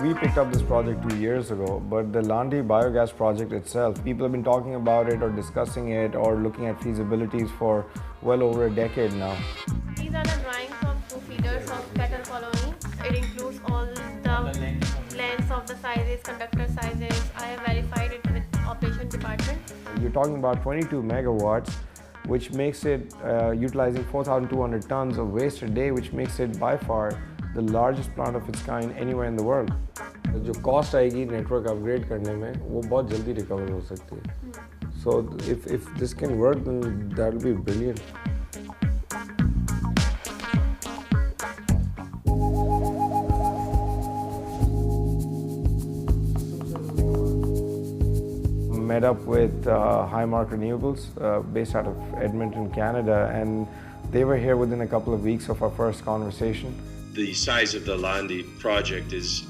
We picked up this project 2 years ago, but the Landi biogas project itself, people have been talking about it or discussing it or looking at feasibilities for well over a decade now. These are the drawings of 2 feeders of cattle colony. It includes all the lengths of the sizes, conductor sizes. I have verified it with operation department. You're talking about 22 megawatts, which makes it utilizing 4,200 tons of waste a day, which makes it by far the largest plant of its kind anywhere in the world. जो cost आएगी network upgrade करने में वो बहुत जल्दी recover हो सकती है. So if this can work, then that will be brilliant. Met up with Highmark Renewables based out of Edmonton, Canada, and they were here within a couple of weeks of our first conversation. The size of the Landi project is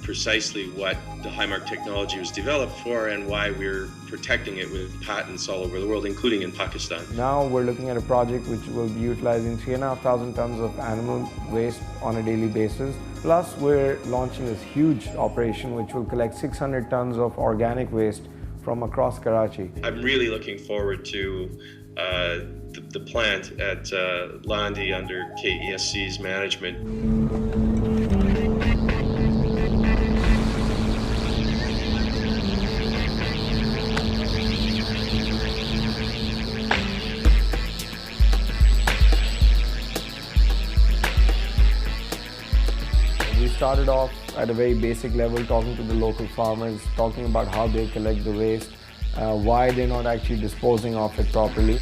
precisely what the Highmark technology was developed for and why we're protecting it with patents all over the world, including in Pakistan. Now we're looking at a project which will be utilizing 3,500 tons of animal waste on a daily basis. Plus we're launching this huge operation which will collect 600 tons of organic waste from across Karachi. I'm really looking forward to the plant at Landi under KESC's management. We started off at a very basic level, talking to the local farmers, talking about how they collect the waste, why they're not actually disposing of it properly.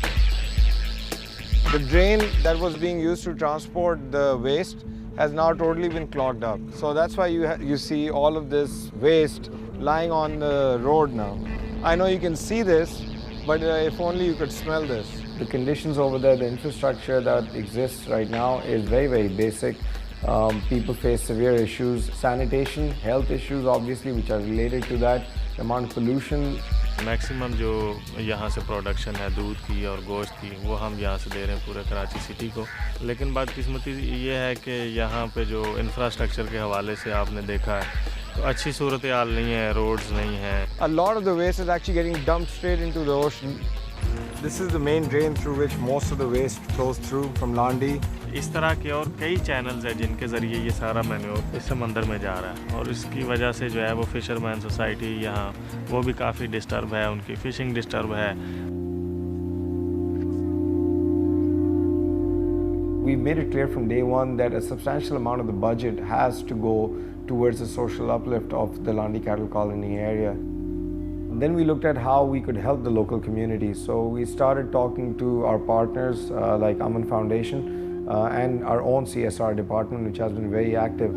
The drain that was being used to transport the waste has now totally been clogged up. So that's why you see all of this waste lying on the road now. I know you can see this, but if only you could smell this. The conditions over there, the infrastructure that exists right now is very, very basic. People face severe issues, sanitation, health issues obviously which are related to that, the amount of pollution. Maximum जो यहाँ से production है दूध की और गोश्त की वो हम यहाँ से दे रहे हैं पूरे कराची सिटी को. लेकिन बदकिस्मती ये है कि यहाँ पे जो इंफ्रास्ट्रक्चर के हवाले से आपने देखा है तो अच्छी सूरत हाल नहीं है, रोड्स नहीं है. A lot of the waste is actually getting dumped straight into the ocean. This is the main drain through which most of the waste flows through from Landi. इस तरह के और कई चैनल्स हैं जिनके ज़रिए ये सारा मैन्योर इस समंदर में जा रहा है और इसकी वजह से जो है वो फिशरमैन सोसाइटी यहाँ वो भी काफ़ी डिस्टर्ब है, उनकी फ़िशिंग डिस्टर्ब है. We made it clear from day one that a substantial amount of the budget has to go towards the social uplift of the Landi cattle colony area. Then we looked at how we could help the local community. So we started talking to our partners like Aman Foundation and our own CSR department, which has been very active.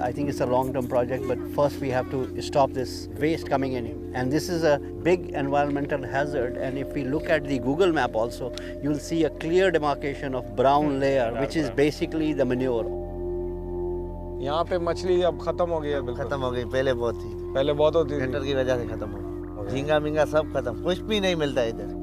I think it's a long-term project, but first we have to stop this waste coming in. And this is a big environmental hazard. And if we look at the Google map also, you'll see a clear demarcation of brown layer, which is basically the manure. यहाँ पे मछली अब खत्म हो गई है. बिल्कुल खत्म हो गई. पहले बहुत थी. पहले बहुत होती थी. फिल्टर की वजह से खत्म हो गई. झींगा मिंगा सब खत्म. कुछ भी नहीं मिलता इधर.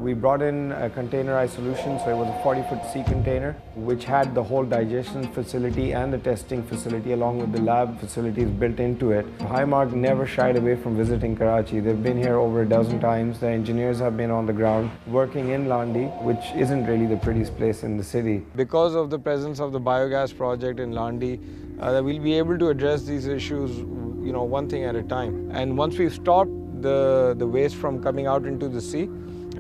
We brought in a containerized solution, so it was a 40-foot sea container which had the whole digestion facility and the testing facility along with the lab facilities built into it. Highmark never shied away from visiting Karachi. They've been here over a dozen times. The engineers have been on the ground working in Landi, which isn't really the prettiest place in the city. Because of the presence of the biogas project in Landi, we'll be able to address these issues, one thing at a time. And once we've stopped the waste from coming out into the sea,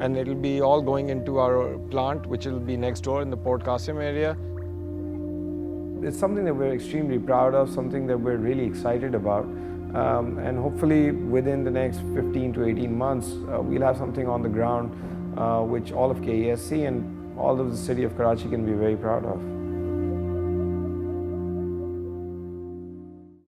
and it'll be all going into our plant, which will be next door in the Port Qasim area. It's something that we're extremely proud of, something that we're really excited about. And hopefully within the next 15 to 18 months, we'll have something on the ground which all of KESC and all of the city of Karachi can be very proud of.